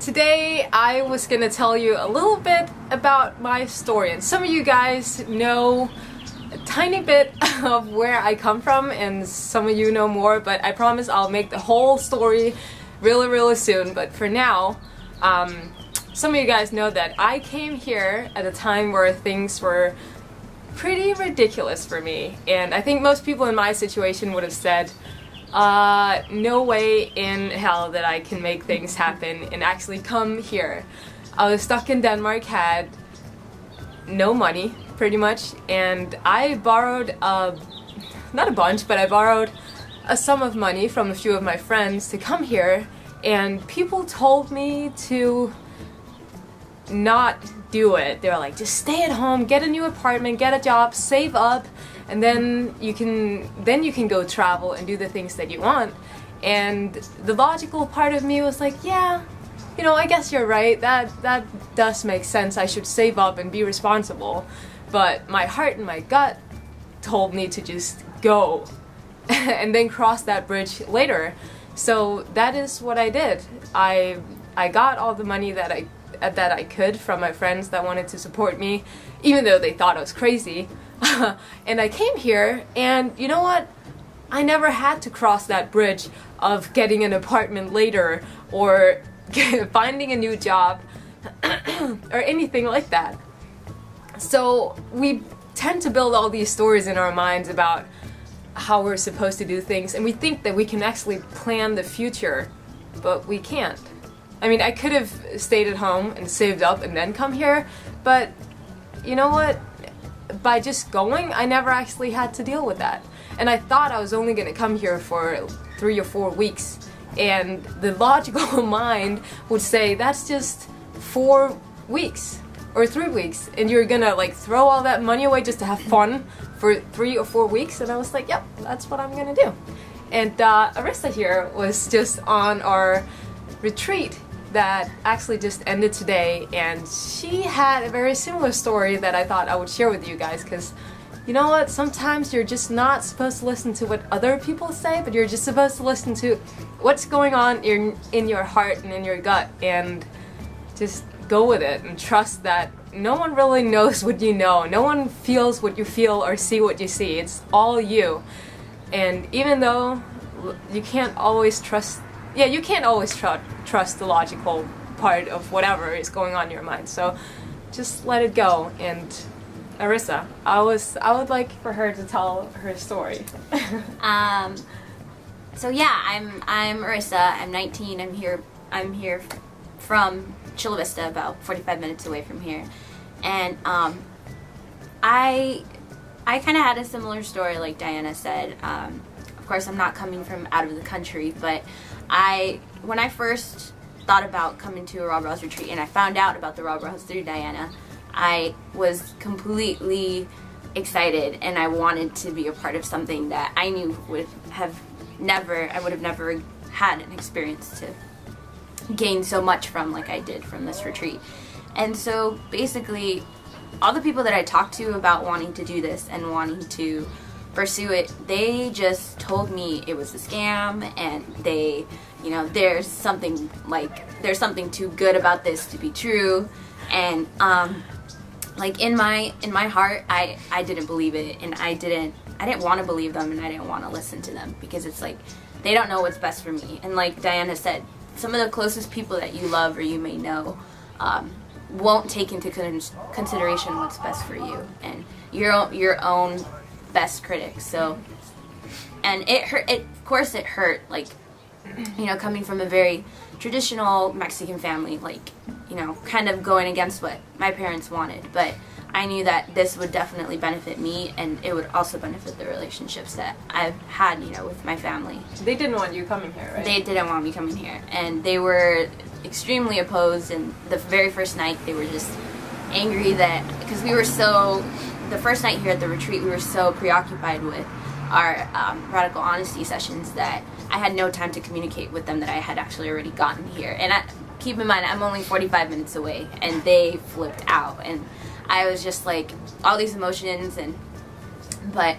Today I was gonna tell you a little bit about my story, and some of you guys know a tiny bit of where I come from and some of you know more, but I promise I'll make the whole story really soon. But for now, some of you guys know that I came here at a time where things were pretty ridiculous for me, and I think most people in my situation would have said, no way in hell that I can make things happen and actually come here. I was stuck in Denmark, had no money pretty much, and I borrowed not a bunch, but I borrowed a sum of money from a few of my friends to come here, and people told me to not do it. They were like, just stay at home, get a new apartment, get a job, save up, and then you can go travel and do the things that you want. And the logical part of me was like, yeah, you know, I guess you're right, that does make sense, I should save up and be responsible. But my heart and my gut told me to just go and then cross that bridge later. So that is what I did. I got all the money that I could from my friends that wanted to support me, even though they thought I was crazy. And I came here, and you know what? I never had to cross that bridge of getting an apartment later or finding a new job or anything like that. So we tend to build all these stories in our minds about how we're supposed to do things, and we think that we can actually plan the future, but we can't. I mean, I could have stayed at home and saved up and then come here, but you know what? By just going, I never actually had to deal with that. And I thought I was only going to come here for 3 or 4 weeks, and the logical mind would say that's just 4 weeks or 3 weeks, and you're gonna like throw all that money away just to have fun for 3 or 4 weeks. And I was like, yep, that's what I'm gonna do. And Arissa here was just on our retreat that actually just ended today, and she had a very similar story that I thought I would share with you guys, because you know what, sometimes you're just not supposed to listen to what other people say, but you're just supposed to listen to what's going on in your heart and in your gut, and just go with it and trust that no one really knows what you know, no one feels what you feel or see what you see. It's all you. And even though you can't always trust the logical part of whatever is going on in your mind. So just let it go. And Arissa, I would like for her to tell her story. So yeah, I'm Arissa. I'm 19. I'm here from Chula Vista, about 45 minutes away from here. And I kind of had a similar story like Diana said. Of course, I'm not coming from out of the country, but when I first thought about coming to a Ra Brahs retreat and I found out about the Ra Brahs through Diana, I was completely excited, and I wanted to be a part of something that I knew I would have never had an experience to gain so much from like I did from this retreat. And so basically, all the people that I talked to about wanting to do this and wanting to pursue it, they just told me it was a scam, and they, you know, there's something too good about this to be true. And like in my heart, I didn't believe it, and I didn't want to believe them, and I didn't want to listen to them, because it's like they don't know what's best for me. And like Diana said, some of the closest people that you love or you may know won't take into consideration what's best for you and your own best critic. So, and it hurt. Of course, it hurt. Like, you know, coming from a very traditional Mexican family, like, you know, kind of going against what my parents wanted. But I knew that this would definitely benefit me, and it would also benefit the relationships that I've had, you know, with my family. They didn't want you coming here, right? They didn't want me coming here, and they were extremely opposed. And the very first night, they were just angry that, because the first night here at the retreat, we were so preoccupied with our radical honesty sessions that I had no time to communicate with them that I had actually already gotten here. And keep in mind, I'm only 45 minutes away, and they flipped out, and I was just like, all these emotions, but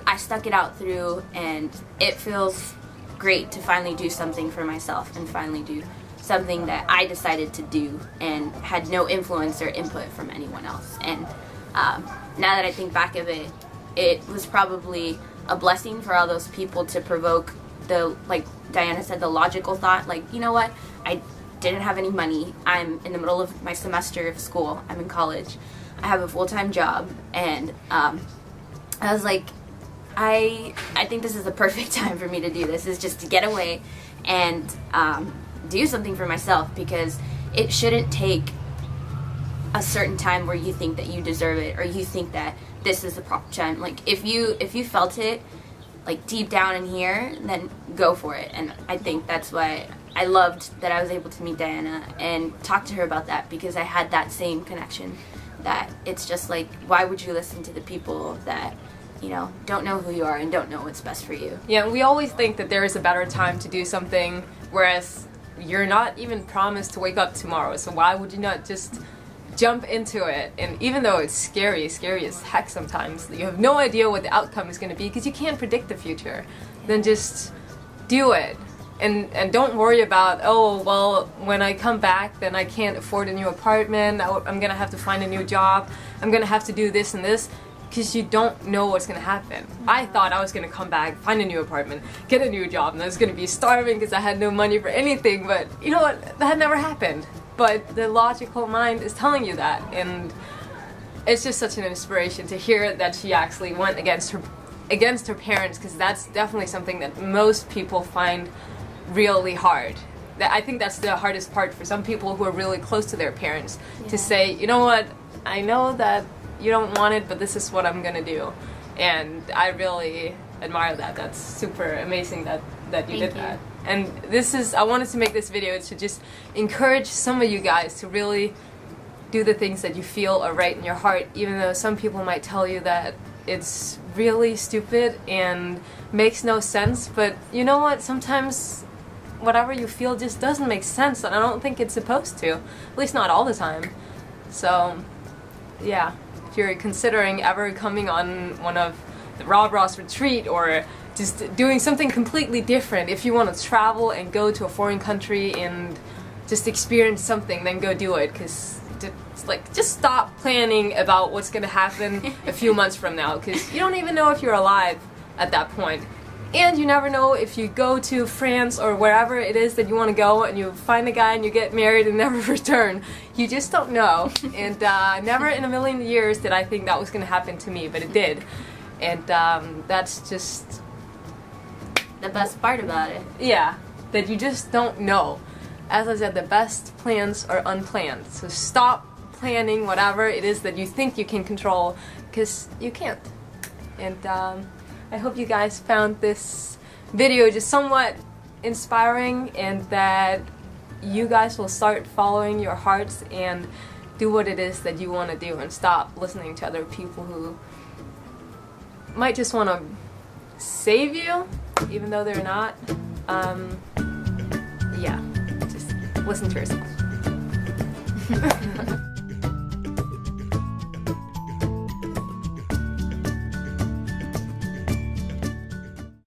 I stuck it out through, and it feels great to finally do something for myself and finally do something that I decided to do and had no influence or input from anyone else. And now that I think back of it, it was probably a blessing for all those people to provoke the, like Diana said, the logical thought, like, you know what, I didn't have any money, I'm in the middle of my semester of school, I'm in college, I have a full-time job, and I was like, I think this is the perfect time for me to do this, is just to get away and do something for myself, because it shouldn't take a certain time where you think that you deserve it, or you think that this is the proper time. Like, if you felt it, like, deep down in here, then go for it. And I think that's why I loved that I was able to meet Diana and talk to her about that, because I had that same connection, that it's just like, why would you listen to the people that, you know, don't know who you are and don't know what's best for you? Yeah, we always think that there is a better time to do something, whereas you're not even promised to wake up tomorrow, so why would you not just jump into it? And even though it's scary as heck sometimes, you have no idea what the outcome is going to be because you can't predict the future, then just do it. And don't worry about, oh, well, when I come back, then I can't afford a new apartment, I'm going to have to find a new job, I'm going to have to do this and this, because you don't know what's going to happen. I thought I was going to come back, find a new apartment, get a new job, and I was going to be starving because I had no money for anything, but you know what, that never happened. But the logical mind is telling you that, and it's just such an inspiration to hear that she actually went against her parents, because that's definitely something that most people find really hard. I think that's the hardest part for some people who are really close to their parents, to say, you know what, I know that you don't want it, but this is what I'm gonna do. And I really admire that. That's super amazing that you did that. And I wanted to make this video to just encourage some of you guys to really do the things that you feel are right in your heart, even though some people might tell you that it's really stupid and makes no sense. But you know what? Sometimes whatever you feel just doesn't make sense, and I don't think it's supposed to. At least not all the time. So, yeah. If you're considering ever coming on one of the Rob Ross retreat, or just doing something completely different, if you want to travel and go to a foreign country and just experience something, then go do it, because just stop planning about what's going to happen a few months from now, because you don't even know if you're alive at that point. And you never know if you go to France or wherever it is that you want to go and you find a guy and you get married and never return. You just don't know. And never in a million years did I think that was going to happen to me, but it did. And that's just the best part about it. Yeah, that you just don't know. As I said, the best plans are unplanned. So stop planning whatever it is that you think you can control, because you can't. And I hope you guys found this video just somewhat inspiring, and that you guys will start following your hearts and do what it is that you want to do, and stop listening to other people who might just want to save you, even though they're not. Yeah, just listen to yourself.